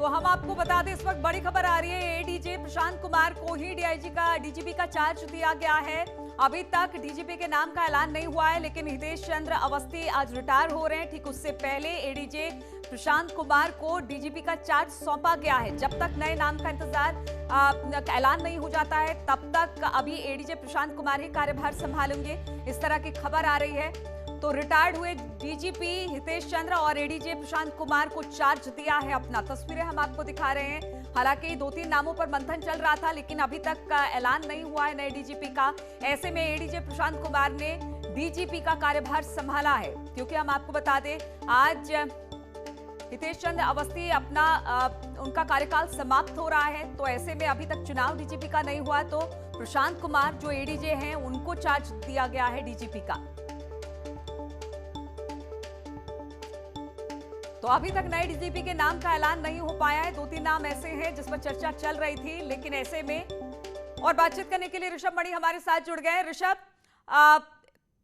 तो हम आपको बता दें, इस वक्त बड़ी खबर आ रही है। एडीजे प्रशांत कुमार को ही डीजीपी का चार्ज दिया गया है। अभी तक डीजीपी के नाम का ऐलान नहीं हुआ है, लेकिन हितेश चंद्र अवस्थी आज रिटायर हो रहे हैं। ठीक उससे पहले एडीजे प्रशांत कुमार को डीजीपी का चार्ज सौंपा गया है। जब तक नए नाम का इंतजार ऐलान नहीं हो जाता है, तब तक अभी एडीजे प्रशांत कुमार ही कार्यभार संभालेंगे, इस तरह की खबर आ रही है। तो रिटायर्ड हुए डीजीपी हितेश चंद्र और एडीजे प्रशांत कुमार को चार्ज दिया है अपना। तस्वीरें हम आपको दिखा रहे हैं। हालांकि 2-3 नामों पर मंथन चल रहा था, लेकिन अभी तक का ऐलान नहीं हुआ है नए डीजीपी का। ऐसे में एडीजे प्रशांत कुमार ने डीजीपी का कार्यभार संभाला है, क्योंकि हम आपको बता दें आज हितेश चंद्र अवस्थी अपना उनका कार्यकाल समाप्त हो रहा है। तो ऐसे में अभी तक चुनाव डीजीपी का नहीं हुआ, तो प्रशांत कुमार जो एडीजे हैं उनको चार्ज दिया गया है डीजीपी का। तो अभी तक नए डीजीपी के नाम का ऐलान नहीं हो पाया है। 2-3 नाम ऐसे हैं जिस पर चर्चा चल रही थी, लेकिन ऐसे में और बातचीत करने के लिए ऋषभ मणि हमारे साथ जुड़ गए हैं। ऋषभ,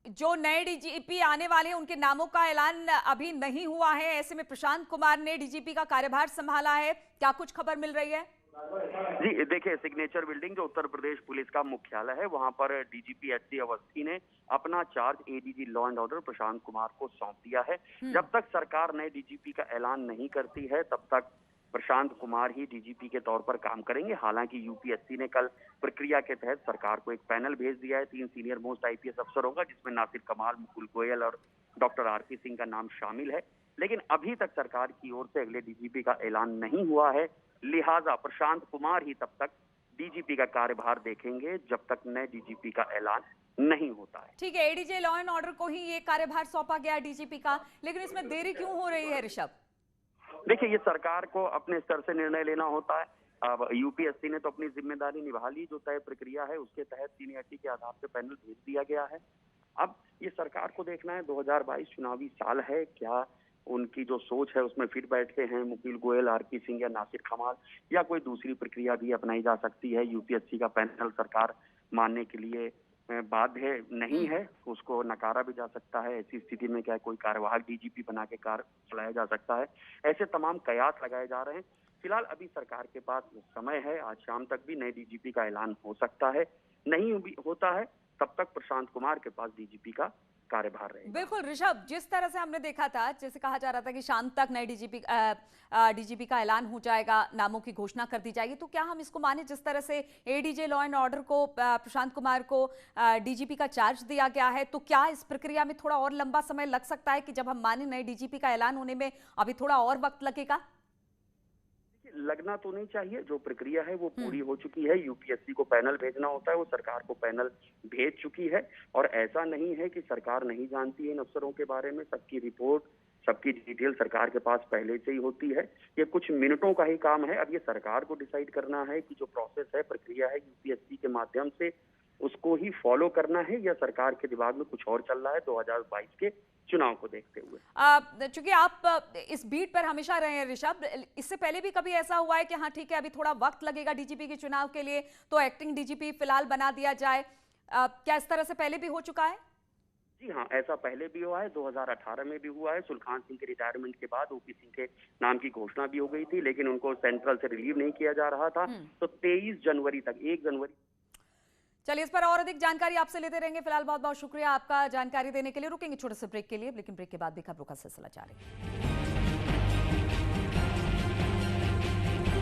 जो नए डीजीपी आने वाले हैं उनके नामों का ऐलान अभी नहीं हुआ है, ऐसे में प्रशांत कुमार ने डीजीपी का कार्यभार संभाला है, क्या कुछ खबर मिल रही है? जी देखिए, सिग्नेचर बिल्डिंग जो उत्तर प्रदेश पुलिस का मुख्यालय है, वहां पर डीजीपी एचसी अवस्थी ने अपना charge ADG law and order Prashant Kumar को सौंप दिया है। जब तक सरकार नए डीजीपी का ऐलान नहीं करती है, तब तक प्रशांत कुमार ही डीजीपी के तौर पर काम करेंगे। हालांकि यूपीएससी ने कल प्रक्रिया के तहत सरकार को एक पैनल भेज दिया है 3 सीनियर मोस्ट आईपीएस अफसरों का, जिसमें नासिर कमाल, मुकुल गोयल और डॉक्टर आरपी सिंह का नाम शामिल है। लेकिन अभी तक सरकार की ओर से अगले डीजीपी का ऐलान नहीं हुआ है, लिहाजा प्रशांत कुमार ही तब तक डीजीपी का कार्यभार देखेंगे जब तक नए डीजीपी का ऐलान नहीं होता है। ठीक है, एडीजे लॉ एंड ऑर्डर को ही ये कार्यभार सौंपा गया डीजीपी का, लेकिन इसमें देरी क्यों हो रही है ऋषभ? देखिए, ये सरकार को अपने स्तर से निर्णय लेना होता है। अब यूपीएससी ने तो अपनी जिम्मेदारी निभा ली, जो तय प्रक्रिया है उसके तहत सीनियरिटी के आधार पर पैनल भेज दिया गया है। अब ये सरकार को देखना है, 2022 चुनावी साल है, क्या उनकी जो सोच है उसमें फिट बैठते हैं मुकुल गोयल, आरपी सिंह या नासिर कमाल, या कोई दूसरी प्रक्रिया भी अपनाई जा सकती है। यूपीएससी का पैनल सरकार मानने के लिए बाध्य नहीं है, उसको नकारा भी जा सकता है। ऐसी स्थिति में क्या कोई कार्यवाहक डीजीपी बना के कार्य चलाया जा सकता है? ऐसे तमाम कयास लगाए जा रहे हैं। फिलहाल अभी सरकार के पास समय है, आज शाम तक भी नए डीजीपी का ऐलान हो सकता है। नहीं भी होता है, तब तक प्रशांत कुमार के पास डीजीपी का कार्यभार रहेगा। बिल्कुल ऋषभ, जिस तरह से हमने देखा था, जैसे कहा जा रहा था कि शाम तक नए डीजीपी का ऐलान हो जाएगा, नामों की घोषणा कर दी जाएगी, तो क्या हम इसको माने जिस तरह से एडीजे लॉ एंड ऑर्डर को प्रशांत कुमार को डीजीपी का चार्ज दिया गया है, तो क्या इस प्रक्रिया में थोड़ा और लंबा समय लग सकता है कि जब हम माने नए डीजीपी का ऐलान होने में अभी थोड़ा और वक्त लगेगा? लगना तो नहीं चाहिए, जो प्रक्रिया है वो पूरी हो चुकी है। यूपीएससी को पैनल भेजना होता है, वो सरकार को पैनल भेज चुकी है। और ऐसा नहीं है कि सरकार नहीं जानती है इन अफसरों के बारे में। सबकी रिपोर्ट, सबकी डिटेल सरकार के पास पहले से ही होती है। ये कुछ मिनटों का ही काम है। अब ये सरकार को डिसाइड करना है कि जो प्रोसेस है, प्रक्रिया है यूपीएससी के माध्यम से, उसको ही फॉलो करना है या सरकार के दिमाग में कुछ और चल रहा है 2022 के चुनाव को देखते हुए। चूंकि आप इस बीट पर हमेशा रहे हैं ऋषभ, इससे पहले भी कभी ऐसा हुआ है कि हाँ ठीक है अभी थोड़ा वक्त लगेगा डीजीपी के चुनाव के लिए, तो एक्टिंग डीजीपी फिलहाल बना दिया जाए, क्या इस तरह से पहले भी हो चुका है? जी हाँ, ऐसा पहले भी हुआ है, 2018 में भी हुआ है। सुलखान सिंह के रिटायरमेंट के बाद ओपी सिंह के नाम की घोषणा भी हो गई थी, लेकिन उनको सेंट्रल से रिलीव नहीं किया जा रहा था। तो 23 जनवरी तक, 1 जनवरी। चलिए, इस पर और अधिक जानकारी आपसे लेते रहेंगे। फिलहाल बहुत बहुत शुक्रिया आपका जानकारी देने के लिए। रुकेंगे छोटे से ब्रेक के लिए, लेकिन ब्रेक के बाद भी खबरों का सिलसिला जारी है।